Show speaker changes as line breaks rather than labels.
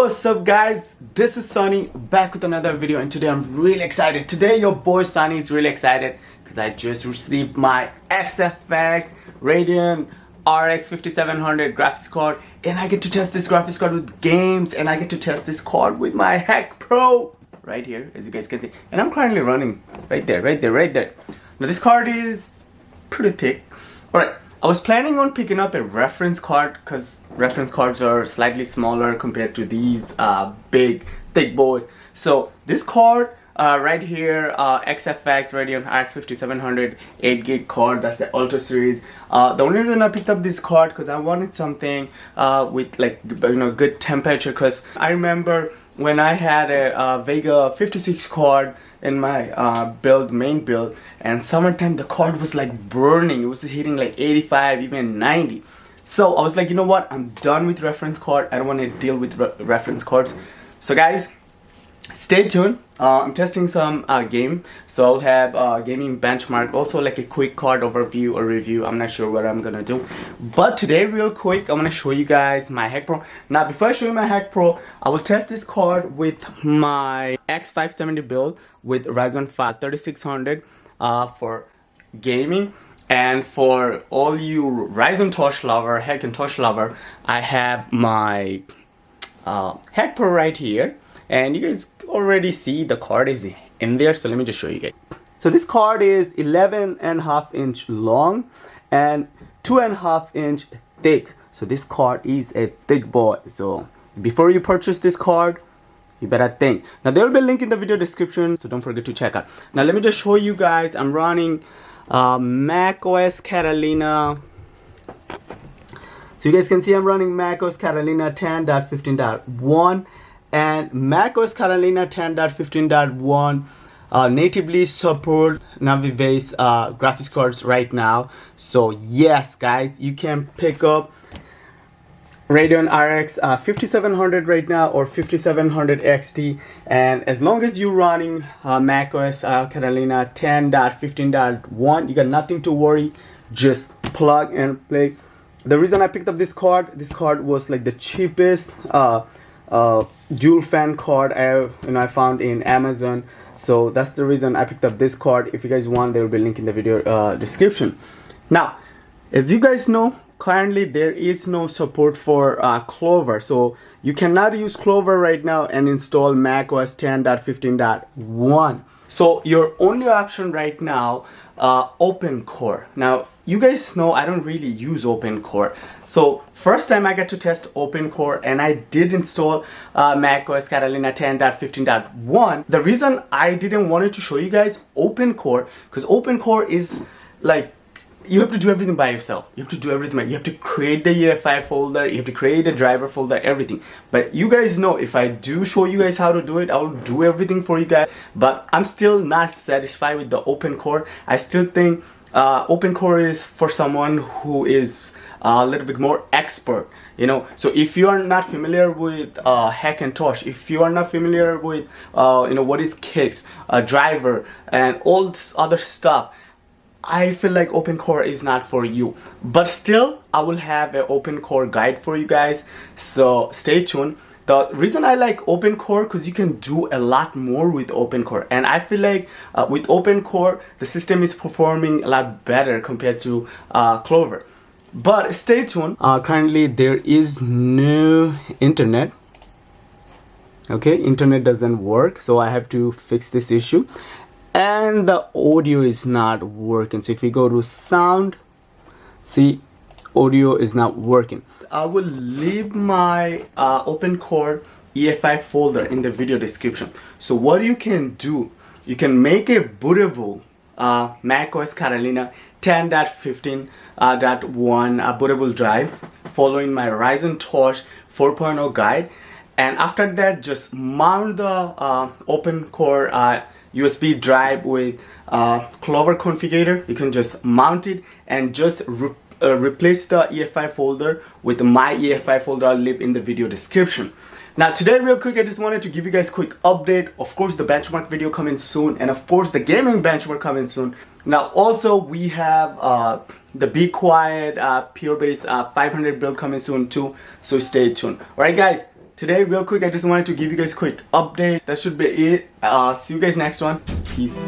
What's up guys, this is Sunny back with another video, and today I'm really excited. Today your boy Sunny is really excited because I just received my XFX Radeon Rx5700 graphics card, and I get to test this graphics card with games, and I get to test this card with my Hack Pro right here, as you guys can see. And I'm currently running right there. Now this card is pretty thick. Alright, I was planning on picking up a reference card because reference cards are slightly smaller compared to these big thick boys. So this card right here, XFX Radeon Rx5700 8GB card, that's the Ultra series. The only reason I picked up this card because I wanted something with like good temperature, because I remember when I had a Vega 56 card in my main build, and summertime the card was like burning. It was hitting like 85, even 90. So I was like, you know what, I'm done with reference card. I don't want to deal with reference cards. So guys, stay tuned. I'm testing some game, so I'll have gaming benchmark, also like a quick card overview or review. I'm not sure what I'm gonna do, but today real quick I'm gonna show you guys my Hack Pro. Now before I show you my Hack Pro, I will test this card with my X570 build with Ryzentosh 3600 for gaming. And for all you Ryzentosh lover, HACKINTOSH lover, I have my Hack Pro right here, and you guys already see the card is in there, so let me just show you guys. So this card is 11.5 inch long and 2.5 inch thick. So this card is a thick boy. So before you purchase this card, you better think. Now there will be a link in the video description, so don't forget to check out. Now let me just show you guys. I'm running macOS Catalina. So you guys can see I'm running macOS Catalina 10.15.1, and macOS Catalina 10.15.1 natively support Navi-based graphics cards right now. So yes guys, you can pick up Radeon RX 5700 right now, or 5700 XT, and as long as you're running macOS Catalina 10.15.1, you got nothing to worry. Just plug and play. The reason I picked up this card was like the cheapest dual fan card I found in Amazon. So that's the reason I picked up this card. If you guys want, there will be a link in the video description. Now, as you guys know, currently there is no support for Clover, so you cannot use Clover right now and install macOS 10.15.1. so your only option right now, OpenCore. Now you guys know I don't really use OpenCore, so first time I got to test OpenCore, and I did install macOS Catalina 10.15.1. The reason I didn't want to show you guys OpenCore, because OpenCore is like, you have to do everything by yourself. You have to do everything. You have to create the EFI folder, you have to create a driver folder, everything. But you guys know, if I do show you guys how to do it, I'll do everything for you guys. But I'm still not satisfied with the OpenCore. I still think OpenCore is for someone who is a little bit more expert, so if you are not familiar with HACKINTOSH, if you are not familiar with what is kicks, driver, and all this other stuff, I feel like OpenCore is not for you. But still, I will have an OpenCore guide for you guys, so stay tuned. The reason I like OpenCore, because you can do a lot more with OpenCore, and I feel like with OpenCore the system is performing a lot better compared to Clover. But stay tuned. Currently there is no internet. Okay, internet doesn't work, so I have to fix this issue. And the audio is not working. So if you go to sound, see, audio is not working. I will leave my OpenCore EFI folder in the video description. So what you can do, you can make a bootable macOS Catalina 10.15.1 bootable drive following my Ryzentosh 4.0 guide, and after that just mount the OpenCore USB drive with Clover configurator. You can just mount it and just replace the EFI folder with my EFI folder. I'll leave in the video description. Now today real quick, I just wanted to give you guys a quick update. Of course the benchmark video coming soon, and of course the gaming benchmark coming soon. Now also we have the Be Quiet pure base 500 build coming soon too, so stay tuned. Alright guys, today real quick I just wanted to give you guys quick updates. That should be it. See you guys next one. Peace.